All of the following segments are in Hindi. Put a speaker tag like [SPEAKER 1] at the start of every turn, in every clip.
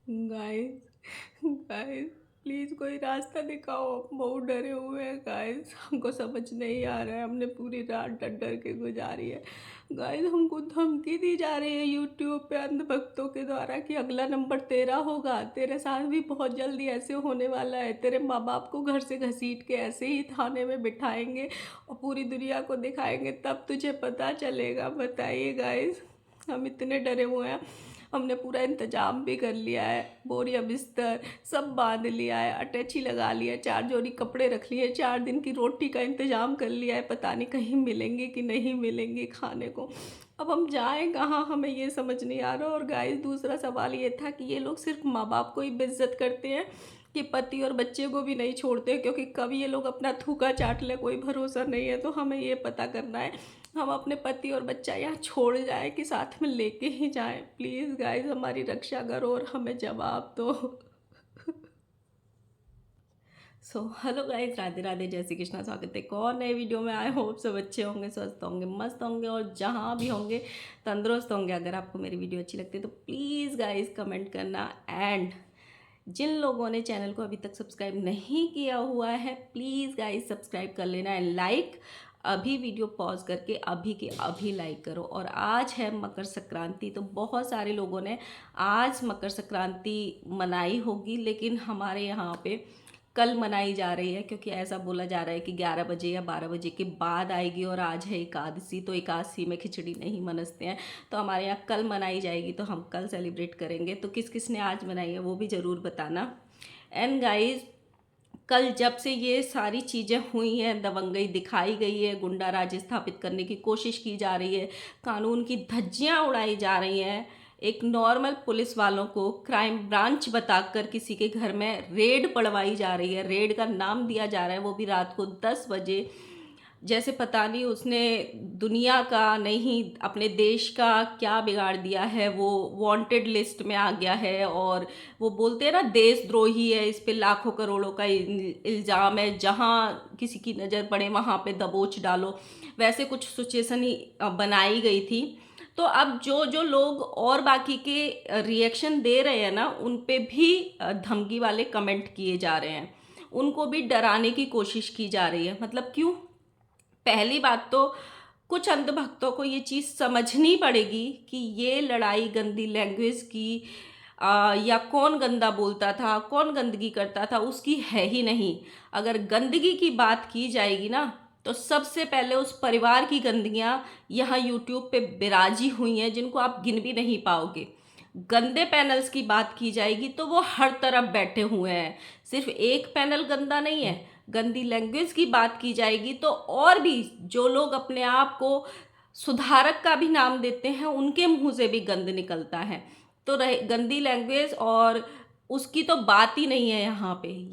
[SPEAKER 1] गाइस गाइस प्लीज़ कोई रास्ता दिखाओ। हम बहुत डरे हुए हैं गाइस, हमको समझ नहीं आ रहा है। हमने पूरी रात डर डर के गुजारी है गाइस। हमको धमकी दी जा रही है यूट्यूब पे अंधभक्तों के द्वारा कि अगला नंबर तेरा होगा, तेरे साथ भी बहुत जल्दी ऐसे होने वाला है। तेरे माँ बाप को घर से घसीट के ऐसे ही थाने में बिठाएंगे और पूरी दुनिया को दिखाएंगे, तब तुझे पता चलेगा। बताइए गाइस, हम इतने डरे हुए हैं। हमने पूरा इंतजाम भी कर लिया है, बोरिया बिस्तर सब बांध लिया है, अटैची लगा लिया है, 4 जोड़ी कपड़े रख लिए, 4 दिन की रोटी का इंतजाम कर लिया है। पता नहीं कहीं मिलेंगे कि नहीं मिलेंगे खाने को। अब हम जाएं कहाँ, हमें ये समझ नहीं आ रहा। और गाइस दूसरा सवाल ये था कि ये लोग सिर्फ माँ बाप को ही बेइज्जत करते हैं कि पति और बच्चे को भी नहीं छोड़ते, क्योंकि कब ये लोग अपना थूका चाट ले कोई भरोसा नहीं है। तो हमें ये पता करना है हम अपने पति और बच्चा यहाँ छोड़ जाएं कि साथ में लेके ही जाएं। प्लीज़ गाइस हमारी रक्षा करो और हमें जवाब दो। हेलो गाइस, राधे राधे, जय श्री कृष्णा। स्वागत है एक और नए वीडियो में। आई होप सब अच्छे होंगे, स्वस्थ होंगे, मस्त होंगे और जहाँ भी होंगे तंदुरुस्त होंगे। अगर आपको मेरी वीडियो अच्छी लगती है तो प्लीज़ गाइस कमेंट करना। एंड जिन लोगों ने चैनल को अभी तक सब्सक्राइब नहीं किया हुआ है, प्लीज़ गाइस सब्सक्राइब कर लेना है। लाइक अभी वीडियो पॉज करके अभी के अभी लाइक करो। और आज है मकर संक्रांति, तो बहुत सारे लोगों ने आज मकर संक्रांति मनाई होगी, लेकिन हमारे यहाँ पे कल मनाई जा रही है, क्योंकि ऐसा बोला जा रहा है कि 11 बजे या 12 बजे के बाद आएगी। और आज है एकादशी, तो एकादशी में खिचड़ी नहीं मनसते हैं, तो हमारे यहाँ कल मनाई जाएगी, तो हम कल सेलिब्रेट करेंगे। तो किस किस ने आज मनाई है वो भी ज़रूर बताना। एंड गाइज, कल जब से ये सारी चीज़ें हुई हैं, दबंगई दिखाई गई है, गुंडा राज स्थापित करने की कोशिश की जा रही है, कानून की धज्जियां उड़ाई जा रही हैं, एक नॉर्मल पुलिस वालों को क्राइम ब्रांच बताकर किसी के घर में रेड पड़वाई जा रही है, रेड का नाम दिया जा रहा है, वो भी रात को 10 बजे। जैसे पता नहीं उसने दुनिया का नहीं अपने देश का क्या बिगाड़ दिया है, वो वांटेड लिस्ट में आ गया है। और वो बोलते हैं ना देशद्रोही है, इस पे लाखों करोड़ों का इल्ज़ाम है, जहाँ किसी की नज़र पड़े वहाँ पे दबोच डालो, वैसे कुछ सिचुएशन ही बनाई गई थी। तो अब जो जो लोग और बाकी के रिएक्शन दे रहे हैं ना, उन पे भी धमकी वाले कमेंट किए जा रहे हैं, उनको भी डराने की कोशिश की जा रही है। मतलब क्यों? पहली बात तो कुछ अंधभक्तों को ये चीज़ समझनी पड़ेगी कि ये लड़ाई गंदी लैंग्वेज की या कौन गंदा बोलता था, कौन गंदगी करता था, उसकी है ही नहीं। अगर गंदगी की बात की जाएगी ना, तो सबसे पहले उस परिवार की गंदगियाँ यहाँ यूट्यूब पे बिराजी हुई हैं, जिनको आप गिन भी नहीं पाओगे। गंदे पैनल्स की बात की जाएगी तो वो हर तरफ बैठे हुए हैं, सिर्फ एक पैनल गंदा नहीं है। गंदी लैंग्वेज की बात की जाएगी तो और भी जो लोग अपने आप को सुधारक का भी नाम देते हैं, उनके मुंह से भी गंद निकलता है। तो रहे गंदी लैंग्वेज, और उसकी तो बात ही नहीं है।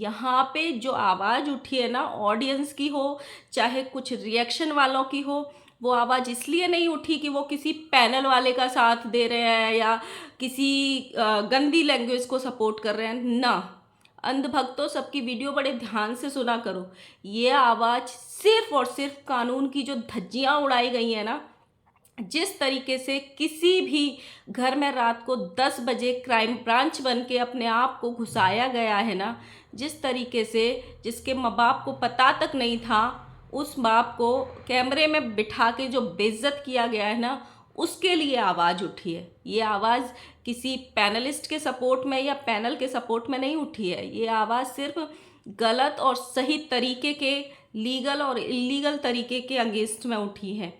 [SPEAKER 1] यहाँ पे जो आवाज़ उठी है ना, ऑडियंस की हो चाहे कुछ रिएक्शन वालों की हो, वो आवाज़ इसलिए नहीं उठी कि वो किसी पैनल वाले का साथ दे रहे हैं या किसी गंदी लैंग्वेज को सपोर्ट कर रहे हैं ना। अंधभक्तों, सबकी वीडियो बड़े ध्यान से सुना करो। ये आवाज़ सिर्फ और सिर्फ कानून की जो धज्जियां उड़ाई गई हैं ना, जिस तरीके से किसी भी घर में रात को 10 बजे क्राइम ब्रांच बन के अपने आप को घुसाया गया है ना, जिस तरीके से जिसके माँ बाप को पता तक नहीं था, उस बाप को कैमरे में बिठा के जो बेइज्जत किया गया है ना, उसके लिए आवाज़ उठी है। ये आवाज़ किसी पैनलिस्ट के सपोर्ट में या पैनल के सपोर्ट में नहीं उठी है। ये आवाज़ सिर्फ गलत और सही तरीके के, लीगल और इलीगल तरीके के अगेंस्ट में उठी है।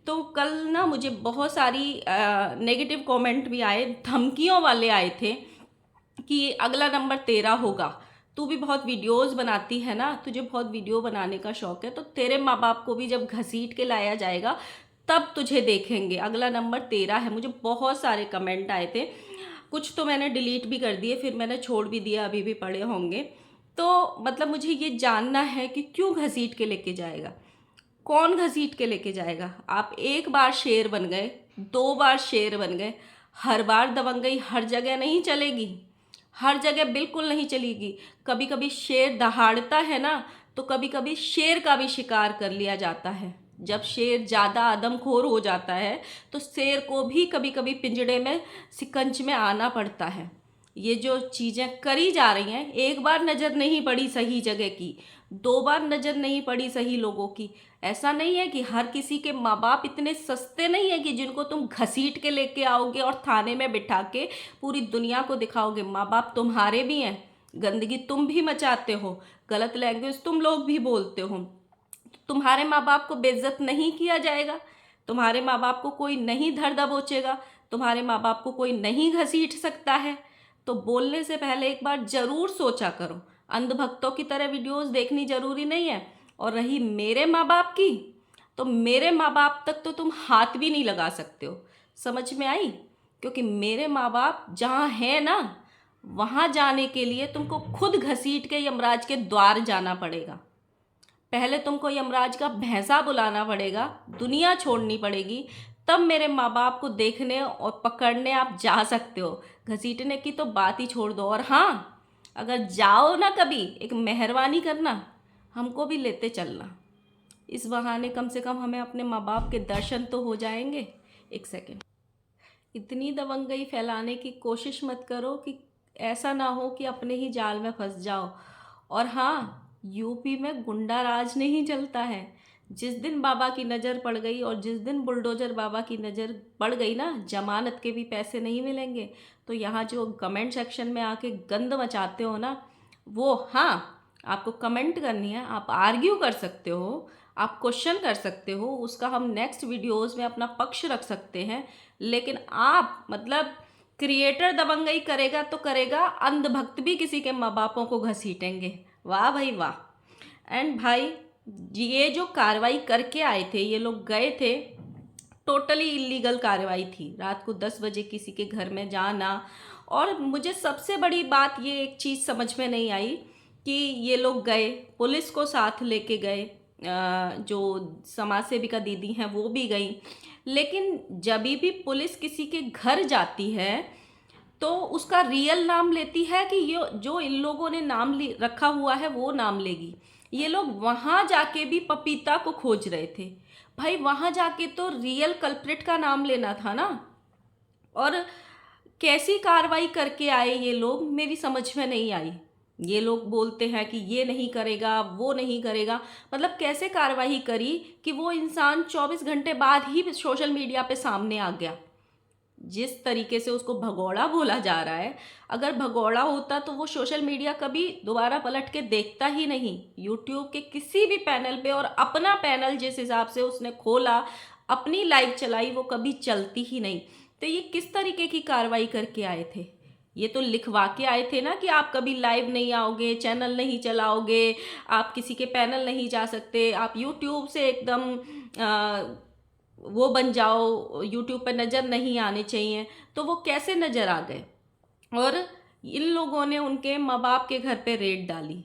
[SPEAKER 1] तो कल ना मुझे बहुत सारी नेगेटिव कमेंट भी आए, धमकियों वाले आए थे कि अगला नंबर तेरा होगा। तू भी बहुत वीडियोस बनाती है ना, तुझे बहुत वीडियो बनाने का शौक है, तो तेरे माँ बाप को भी जब घसीट के लाया जाएगा तब तुझे देखेंगे, अगला नंबर तेरा है। मुझे बहुत सारे कमेंट आए थे, कुछ तो मैंने डिलीट भी कर दिए, फिर मैंने छोड़ भी दिया, अभी भी पड़े होंगे। तो मतलब मुझे ये जानना है कि क्यों घसीट के लेके जाएगा, कौन घसीट के लेके जाएगा। आप एक बार शेर बन गए, 2 बार शेर बन गए, हर बार दबंगई हर जगह नहीं चलेगी, हर जगह बिल्कुल नहीं चलेगी। कभी कभी शेर दहाड़ता है ना, तो कभी कभी शेर का भी शिकार कर लिया जाता है। जब शेर ज़्यादा आदमखोर हो जाता है तो शेर को भी कभी कभी पिंजड़े में, सिकंज में आना पड़ता है। ये जो चीज़ें करी जा रही हैं, एक बार नज़र नहीं पड़ी सही जगह की, दो बार नज़र नहीं पड़ी सही लोगों की। ऐसा नहीं है कि हर किसी के माँ बाप इतने सस्ते नहीं है कि जिनको तुम घसीट के लेके आओगे और थाने में बिठा के पूरी दुनिया को दिखाओगे। माँ बाप तुम्हारे भी हैं, गंदगी तुम भी मचाते हो, गलत लैंग्वेज तुम लोग भी बोलते हो। तुम्हारे माँ बाप को बेइज्जत नहीं किया जाएगा, तुम्हारे माँ बाप को कोई नहीं धर दबोचेगा, तुम्हारे माँ बाप को कोई नहीं घसीट सकता है। तो बोलने से पहले एक बार ज़रूर सोचा करो। अंधभक्तों की तरह वीडियोस देखनी ज़रूरी नहीं है। और रही मेरे माँ बाप की, तो मेरे माँ बाप तक तो तुम हाथ भी नहीं लगा सकते हो। समझ में आई? क्योंकि मेरे माँ बाप जहाँ हैं ना, वहाँ जाने के लिए तुमको खुद घसीट के यमराज के द्वार जाना पड़ेगा। पहले तुमको यमराज का भैंसा बुलाना पड़ेगा, दुनिया छोड़नी पड़ेगी, तब मेरे माँ बाप को देखने और पकड़ने आप जा सकते हो। घसीटने की तो बात ही छोड़ दो। और हाँ, अगर जाओ ना कभी, एक मेहरबानी करना, हमको भी लेते चलना। इस बहाने कम से कम हमें अपने माँ बाप के दर्शन तो हो जाएंगे। एक सेकेंड, इतनी दबंगई फैलाने की कोशिश मत करो कि ऐसा ना हो कि अपने ही जाल में फंस जाओ। और हाँ, यूपी में गुंडा राज नहीं चलता है। जिस दिन बाबा की नज़र पड़ गई और जिस दिन बुलडोजर बाबा की नज़र पड़ गई ना, जमानत के भी पैसे नहीं मिलेंगे। तो यहाँ जो कमेंट सेक्शन में आके गंद मचाते हो ना, वो हाँ, आपको कमेंट करनी है, आप आर्ग्यू कर सकते हो, आप क्वेश्चन कर सकते हो, उसका हम नेक्स्ट वीडियोस में अपना पक्ष रख सकते हैं। लेकिन आप मतलब क्रिएटर दबंगई करेगा तो करेगा, अंधभक्त भी किसी के माँ बापों को घसीटेंगे। वाह भाई वाह। एंड भाई, ये जो कार्रवाई करके आए थे, ये लोग गए थे, टोटली इलीगल कार्रवाई थी। रात को 10 बजे किसी के घर में जाना। और मुझे सबसे बड़ी बात ये एक चीज़ समझ में नहीं आई कि ये लोग गए, पुलिस को साथ लेके गए, जो समाज सेविका दीदी हैं वो भी गई। लेकिन जब भी पुलिस किसी के घर जाती है तो उसका रियल नाम लेती है कि ये जो इन लोगों ने नाम रखा हुआ है वो नाम लेगी। ये लोग वहाँ जाके भी पपीता को खोज रहे थे। भाई वहाँ जाके तो रियल कल्प्रिट का नाम लेना था ना। और कैसी कार्रवाई करके आए ये लोग, मेरी समझ में नहीं आई। ये लोग बोलते हैं कि ये नहीं करेगा, वो नहीं करेगा, मतलब कैसे कार्रवाई करी कि वो इंसान 24 घंटे बाद ही सोशल मीडिया पे सामने आ गया। जिस तरीके से उसको भगौड़ा बोला जा रहा है, अगर भगौड़ा होता तो वो सोशल मीडिया कभी दोबारा पलट के देखता ही नहीं। यूट्यूब के किसी भी पैनल पे, और अपना पैनल जिस हिसाब से उसने खोला, अपनी लाइव चलाई, वो कभी चलती ही नहीं। तो ये किस तरीके की कार्रवाई करके आए थे? ये तो लिखवा के आए थे ना कि आप कभी लाइव नहीं आओगे, चैनल नहीं चलाओगे, आप किसी के पैनल नहीं जा सकते, आप यूट्यूब से एकदम वो बन जाओ, यूट्यूब पर नज़र नहीं आने चाहिए। तो वो कैसे नज़र आ गए? और इन लोगों ने उनके माँ बाप के घर पे रेड डाली,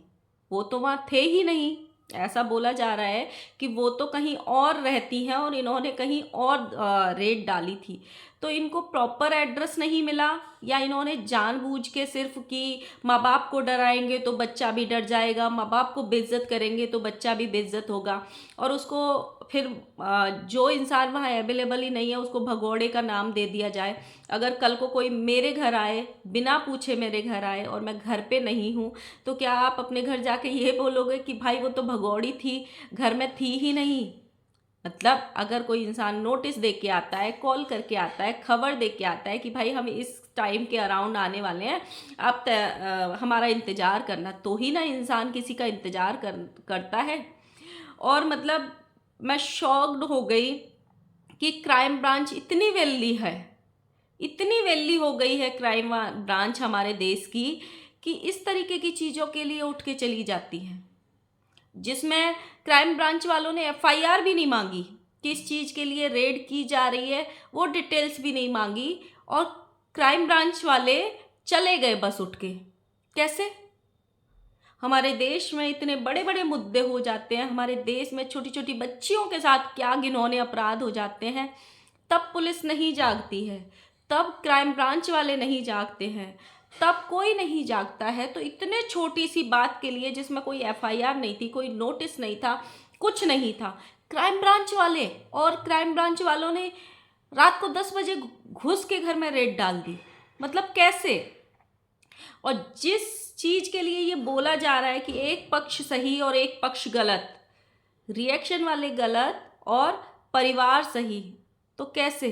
[SPEAKER 1] वो तो वहाँ थे ही नहीं। ऐसा बोला जा रहा है कि वो तो कहीं और रहती हैं और इन्होंने कहीं और रेड डाली थी। तो इनको प्रॉपर एड्रेस नहीं मिला, या इन्होंने जानबूझ के सिर्फ कि माँ बाप को डराएंगे तो बच्चा भी डर जाएगा, माँ बाप को बेइज्जत करेंगे तो बच्चा भी बेइज्जत होगा, और उसको फिर जो इंसान वहाँ अवेलेबल ही नहीं है उसको भगोड़े का नाम दे दिया जाए। अगर कल को कोई मेरे घर आए, बिना पूछे मेरे घर आए और मैं घर पे नहीं हूँ, तो क्या आप अपने घर जाके ये बोलोगे कि भाई वो तो भगोड़ी थी, घर में थी ही नहीं? मतलब अगर कोई इंसान नोटिस दे के आता है, कॉल करके आता है, खबर दे के आता है कि भाई हम इस टाइम के अराउंड आने वाले हैं, आप हमारा इंतज़ार करना, तो ही ना इंसान किसी का इंतज़ार करता है। और मतलब मैं शॉक्ड हो गई कि क्राइम ब्रांच इतनी वेल्ली है, इतनी वेल्ली हो गई है क्राइम ब्रांच हमारे देश की, कि इस तरीके की चीज़ों के लिए उठ के चली जाती है, जिसमें क्राइम ब्रांच वालों ने एफआईआर भी नहीं मांगी, किस चीज़ के लिए रेड की जा रही है वो डिटेल्स भी नहीं मांगी, और क्राइम ब्रांच वाले चले गए बस उठ के। कैसे? हमारे देश में इतने बड़े बड़े मुद्दे हो जाते हैं, हमारे देश में छोटी छोटी बच्चियों के साथ क्या घिनौने अपराध हो जाते हैं, तब पुलिस नहीं जागती है, तब क्राइम ब्रांच वाले नहीं जागते हैं, तब कोई नहीं जागता है। तो इतने छोटी सी बात के लिए जिसमें कोई एफआईआर नहीं थी, कोई नोटिस नहीं था, कुछ नहीं था, क्राइम ब्रांच वाले और क्राइम ब्रांच वालों ने रात को 10 बजे घुस के घर में रेड डाल दी। मतलब कैसे? और जिस चीज़ के लिए ये बोला जा रहा है कि एक पक्ष सही और एक पक्ष गलत, रिएक्शन वाले गलत और परिवार सही, तो कैसे?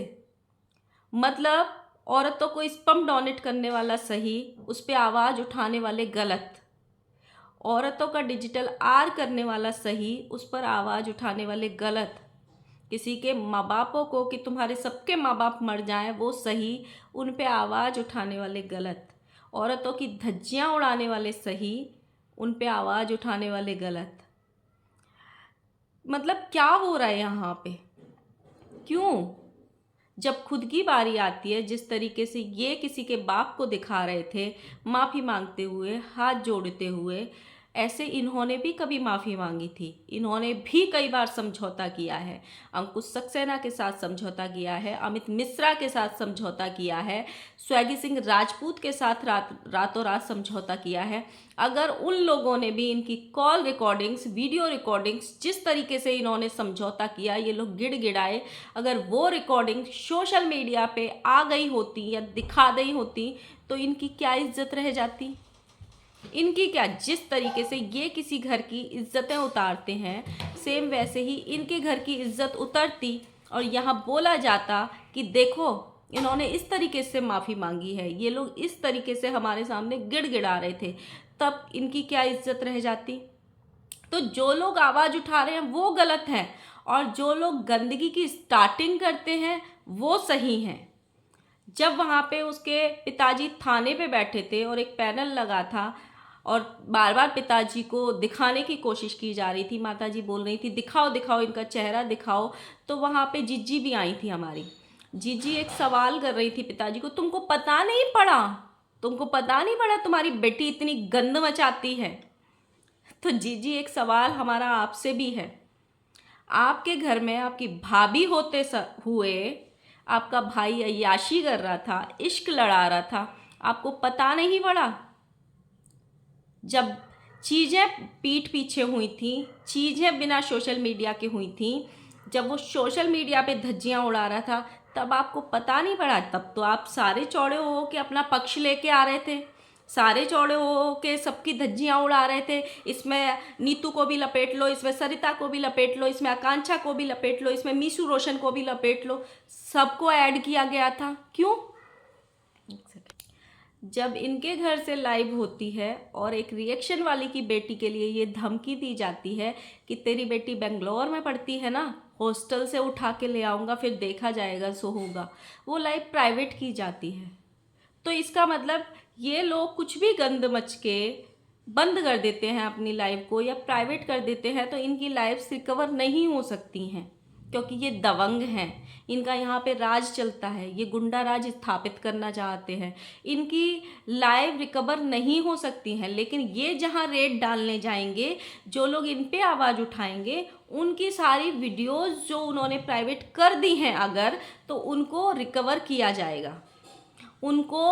[SPEAKER 1] मतलब औरतों को स्पर्म डोनेट करने वाला सही, उस पर आवाज़ उठाने वाले गलत, औरतों का डिजिटल आर करने वाला सही, उस पर आवाज़ उठाने वाले गलत, किसी के माँ बापों को कि तुम्हारे सबके माँ बाप मर जाएं वो सही, उन पे आवाज़ उठाने वाले गलत, औरतों की धज्जियाँ उड़ाने वाले सही, उन पे आवाज़ उठाने वाले गलत। मतलब क्या हो रहा है यहाँ पे? क्यों? जब खुद की बारी आती है, जिस तरीके से ये किसी के बाप को दिखा रहे थे माफ़ी मांगते हुए, हाथ जोड़ते हुए, ऐसे इन्होंने भी कभी माफ़ी मांगी थी। इन्होंने भी कई बार समझौता किया है, अंकुश सक्सेना के साथ समझौता किया है, अमित मिश्रा के साथ समझौता किया है, स्वैगी सिंह राजपूत के साथ रातों रात समझौता किया है। अगर उन लोगों ने भी इनकी कॉल रिकॉर्डिंग्स, वीडियो रिकॉर्डिंग्स, जिस तरीके से इन्होंने समझौता किया, ये लोग गिड़गिड़ाए, अगर वो रिकॉर्डिंग सोशल मीडिया पे आ गई होती या दिखा दी होती तो इनकी क्या इज्जत रह जाती? इनकी क्या, जिस तरीके से ये किसी घर की इज्जतें उतारते हैं, सेम वैसे ही इनके घर की इज्जत उतरती और यहाँ बोला जाता कि देखो इन्होंने इस तरीके से माफ़ी मांगी है, ये लोग इस तरीके से हमारे सामने गिड़गिड़ा रहे थे, तब इनकी क्या इज्जत रह जाती? तो जो लोग आवाज़ उठा रहे हैं वो गलत हैं और जो लोग गंदगी की स्टार्टिंग करते हैं वो सही हैं। जब वहाँ पे उसके पिताजी थाने पे बैठे थे और एक पैनल लगा था और बार बार पिताजी को दिखाने की कोशिश की जा रही थी, माताजी बोल रही थी दिखाओ दिखाओ इनका चेहरा दिखाओ, तो वहाँ पे जीजी भी आई थी हमारी। जीजी एक सवाल कर रही थी पिताजी को, तुमको पता नहीं पड़ा, तुमको पता नहीं पड़ा तुम्हारी बेटी इतनी गंद मचाती है? तो जीजी एक सवाल हमारा आपसे भी है, आपके घर में आपकी भाभी होते हुए आपका भाई अय्याशी कर रहा था, इश्क लड़ा रहा था, आपको पता नहीं पड़ा? जब चीज़ें पीठ पीछे हुई थी, चीज़ें बिना सोशल मीडिया के हुई थी, जब वो सोशल मीडिया पे धज्जियाँ उड़ा रहा था, तब आपको पता नहीं पड़ा? तब तो आप सारे चौड़े हो के अपना पक्ष लेके आ रहे थे, सारे चौड़े हो के सबकी धज्जियाँ उड़ा रहे थे। इसमें नीतू को भी लपेट लो, इसमें सरिता को भी लपेट लो, इसमें आकांक्षा को भी लपेट लो, इसमें मीशू रोशन को भी लपेट लो, सबको ऐड किया गया था। क्यों? जब इनके घर से लाइव होती है और एक रिएक्शन वाली की बेटी के लिए ये धमकी दी जाती है कि तेरी बेटी बेंगलोर में पढ़ती है ना, हॉस्टल से उठा के ले आऊँगा फिर देखा जाएगा सो होगा, वो लाइव प्राइवेट की जाती है। तो इसका मतलब ये लोग कुछ भी गंद मच के बंद कर देते हैं अपनी लाइफ को या प्राइवेट कर देते हैं, तो इनकी लाइफ रिकवर नहीं हो सकती हैं, क्योंकि ये दबंग हैं। इनका यहाँ पे राज चलता है, ये गुंडा राज स्थापित करना चाहते हैं, इनकी लाइफ रिकवर नहीं हो सकती हैं। लेकिन ये जहाँ रेड डालने जाएंगे, जो लोग इन पे आवाज़ उठाएंगे, उनकी सारी वीडियोस जो उन्होंने प्राइवेट कर दी हैं अगर, तो उनको रिकवर किया जाएगा, उनको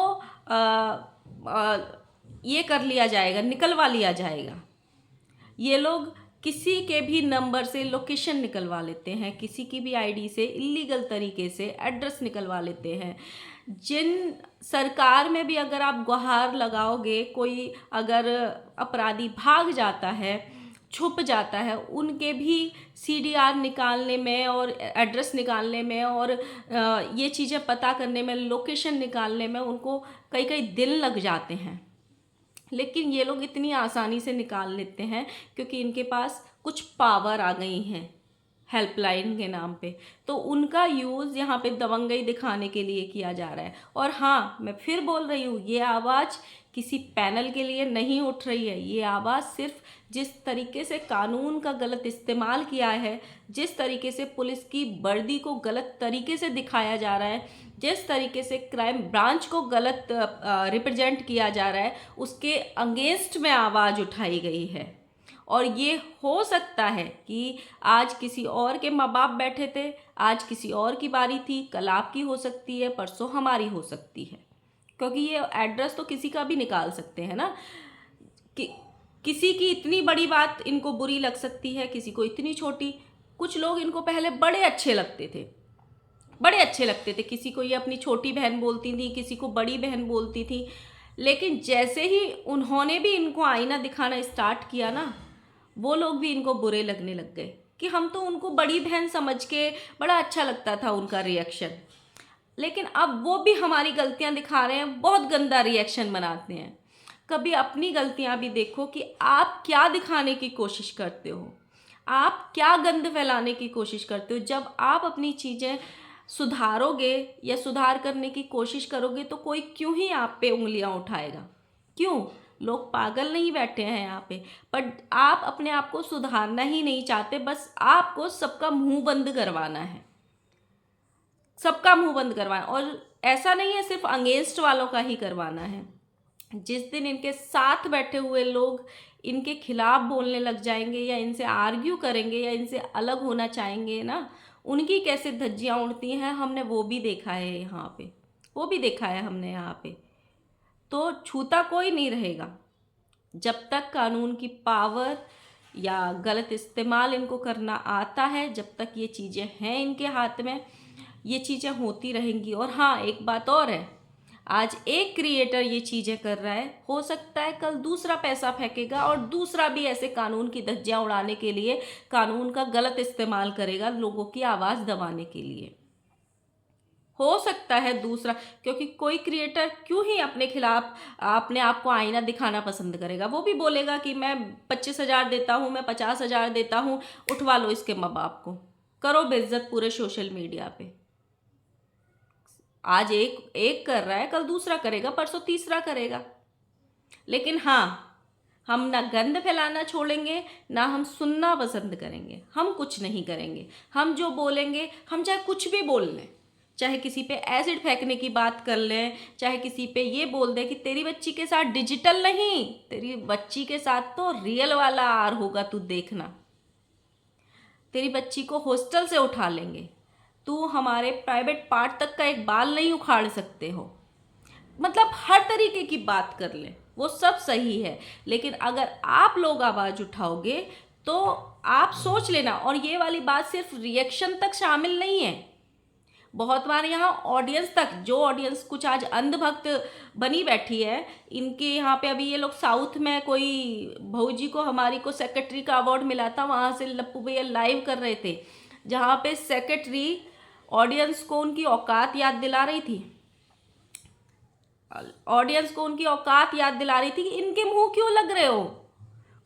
[SPEAKER 1] ये कर लिया जाएगा, निकलवा लिया जाएगा। ये लोग किसी के भी नंबर से लोकेशन निकलवा लेते हैं, किसी की भी आईडी से इलीगल तरीके से एड्रेस निकलवा लेते हैं। जिन सरकार में भी अगर आप गुहार लगाओगे, कोई अगर अपराधी भाग जाता है, छुप जाता है, उनके भी सीडीआर निकालने में और एड्रेस निकालने में और ये चीज़ें पता करने में, लोकेशन निकालने में उनको कई कई दिन लग जाते हैं। लेकिन ये लोग इतनी आसानी से निकाल लेते हैं क्योंकि इनके पास कुछ पावर आ गई हैं हेल्पलाइन के नाम पे, तो उनका यूज़ यहाँ पे दबंगई दिखाने के लिए किया जा रहा है। और हाँ, मैं फिर बोल रही हूँ, ये आवाज़ किसी पैनल के लिए नहीं उठ रही है, ये आवाज़ सिर्फ जिस तरीके से कानून का गलत इस्तेमाल किया है, जिस तरीके से पुलिस की वर्दी को गलत तरीके से दिखाया जा रहा है, जिस तरीके से क्राइम ब्रांच को गलत रिप्रेजेंट किया जा रहा है, उसके अगेंस्ट में आवाज़ उठाई गई है। और ये हो सकता है कि आज किसी और के माँ बाप बैठे थे, आज किसी और की बारी थी, कल आपकी हो सकती है, परसों हमारी हो सकती है, क्योंकि ये एड्रेस तो किसी का भी निकाल सकते हैं ना। कि किसी की इतनी बड़ी बात इनको बुरी लग सकती है, किसी को इतनी छोटी। कुछ लोग इनको पहले बड़े अच्छे लगते थे, बड़े अच्छे लगते थे, किसी को ये अपनी छोटी बहन बोलती थी, किसी को बड़ी बहन बोलती थी, लेकिन जैसे ही उन्होंने भी इनको आईना दिखाना स्टार्ट किया ना, वो लोग भी इनको बुरे लगने लग गए कि हम तो उनको बड़ी बहन समझ के, बड़ा अच्छा लगता था उनका रिएक्शन, लेकिन अब वो भी हमारी गलतियां दिखा रहे हैं, बहुत गंदा रिएक्शन बनाते हैं। कभी अपनी गलतियां भी देखो कि आप क्या दिखाने की कोशिश करते हो, आप क्या गंद फैलाने की कोशिश करते हो। जब आप अपनी चीज़ें सुधारोगे या सुधार करने की कोशिश करोगे तो कोई क्यों ही आप पे उंगलियां उठाएगा। क्यों? लोग पागल नहीं बैठे हैं यहाँ पे, बट आप अपने आप को सुधारना ही नहीं चाहते, बस आपको सबका मुंह बंद करवाना है, सबका मुंह बंद करवाना। और ऐसा नहीं है सिर्फ अगेंस्ट वालों का ही करवाना है। जिस दिन इनके साथ बैठे हुए लोग इनके खिलाफ बोलने लग जाएंगे या इनसे आर्ग्यू करेंगे या इनसे अलग होना चाहेंगे ना, उनकी कैसे धज्जियां उड़ती हैं हमने वो भी देखा है यहाँ पे, वो भी देखा है हमने यहाँ पे। तो छूता कोई नहीं रहेगा जब तक कानून की पावर या गलत इस्तेमाल इनको करना आता है, जब तक ये चीज़ें हैं इनके हाथ में, ये चीज़ें होती रहेंगी। और हाँ, एक बात और है, आज एक क्रिएटर ये चीज़ें कर रहा है, हो सकता है कल दूसरा पैसा फेंकेगा और दूसरा भी ऐसे कानून की धज्जियां उड़ाने के लिए कानून का गलत इस्तेमाल करेगा, लोगों की आवाज़ दबाने के लिए। हो सकता है दूसरा, क्योंकि कोई क्रिएटर क्यों ही अपने खिलाफ अपने आप को आईना दिखाना पसंद करेगा। वो भी बोलेगा कि मैं 25,000 देता हूँ, मैं 50,000 देता हूँ, उठवा लो इसके माँ बाप को, करो बेइज्जत पूरे सोशल मीडिया पे। आज एक एक कर रहा है, कल दूसरा करेगा, परसों तीसरा करेगा। लेकिन हाँ, हम ना गंद फैलाना छोड़ेंगे, ना हम सुनना पसंद करेंगे। हम कुछ नहीं करेंगे, हम जो बोलेंगे, हम चाहे कुछ भी बोल लें, चाहे किसी पे एसिड फेंकने की बात कर लें, चाहे किसी पे ये बोल दें कि तेरी बच्ची के साथ डिजिटल नहीं, तेरी बच्ची के साथ तो रियल वाला आर होगा, तू देखना। तेरी बच्ची को हॉस्टल से उठा लेंगे, तू हमारे प्राइवेट पार्ट तक का एक बाल नहीं उखाड़ सकते हो। मतलब हर तरीके की बात कर ले, वो सब सही है। लेकिन अगर आप लोग आवाज़ उठाओगे तो आप सोच लेना, और ये वाली बात सिर्फ रिएक्शन तक शामिल नहीं है, बहुत बार यहाँ ऑडियंस तक, जो ऑडियंस कुछ आज अंधभक्त बनी बैठी है, इनके यहाँ पे अभी ये लोग साउथ में कोई भौजी को, हमारी को सेक्रेटरी का अवार्ड मिला था, वहाँ से लप्पू भैया लाइव कर रहे थे, जहाँ पे सेक्रेटरी ऑडियंस को उनकी औकात याद दिला रही थी, ऑडियंस को उनकी औकात याद दिला रही थी कि इनके मुंह क्यों लग रहे हो,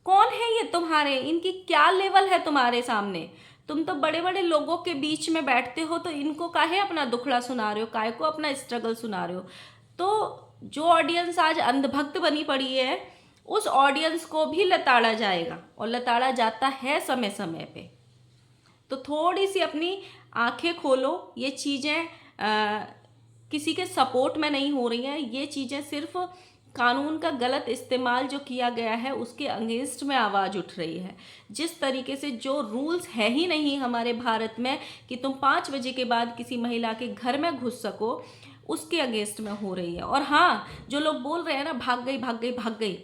[SPEAKER 1] कौन है ये तुम्हारे, इनकी क्या लेवल है तुम्हारे सामने, तुम तो बड़े बड़े लोगों के बीच में बैठते हो, तो इनको काहे अपना दुखड़ा सुना रहे हो, काहे को अपना स्ट्रगल सुना रहे हो। तो जो ऑडियंस आज अंधभक्त बनी पड़ी है, उस ऑडियंस को भी लताड़ा जाएगा, और लताड़ा जाता है समय समय पे। तो थोड़ी सी अपनी आंखें खोलो, ये चीज़ें किसी के सपोर्ट में नहीं हो रही हैं, ये चीज़ें सिर्फ कानून का गलत इस्तेमाल जो किया गया है उसके अगेंस्ट में आवाज़ उठ रही है। जिस तरीके से जो रूल्स है ही नहीं हमारे भारत में कि तुम 5 बजे के बाद किसी महिला के घर में घुस सको, उसके अगेंस्ट में हो रही है। और हाँ, जो लोग बोल रहे हैं ना भाग गई भाग गई भाग गई,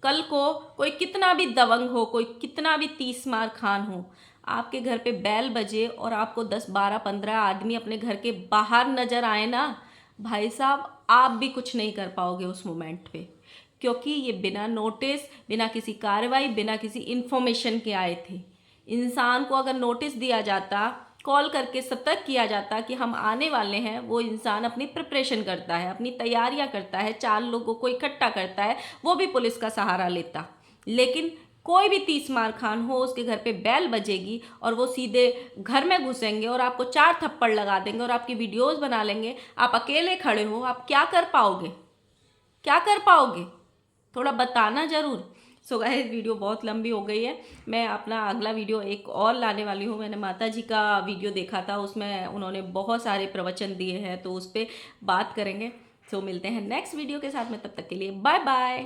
[SPEAKER 1] कल को कोई कितना भी दबंग हो, कोई कितना भी 30 मार खान हो, आपके घर पे बैल बजे और आपको 10 12 15 आदमी अपने घर के बाहर नजर आए ना, भाई साहब आप भी कुछ नहीं कर पाओगे उस मोमेंट पे, क्योंकि ये बिना नोटिस, बिना किसी कार्रवाई, बिना किसी इन्फॉर्मेशन के आए थे। इंसान को अगर नोटिस दिया जाता, कॉल करके सतर्क किया जाता कि हम आने वाले हैं, वो इंसान अपनी प्रिपरेशन करता है, अपनी तैयारियां करता है, 4 लोगों को इकट्ठा करता है, वो भी पुलिस का सहारा लेता। लेकिन कोई भी 30 मार खान हो, उसके घर पे बैल बजेगी और वो सीधे घर में घुसेंगे और आपको 4 थप्पड़ लगा देंगे और आपकी वीडियोस बना लेंगे। आप अकेले खड़े हो, आप क्या कर पाओगे, क्या कर पाओगे, थोड़ा बताना ज़रूर। सो गाइस, वीडियो बहुत लंबी हो गई है, मैं अपना अगला वीडियो एक और लाने वाली हूँ। मैंने माता जी का वीडियो देखा था, उसमें उन्होंने बहुत सारे प्रवचन दिए हैं, तो उस पर बात करेंगे। सो मिलते हैं नेक्स्ट वीडियो के साथ में, तब तक के लिए बाय बाय।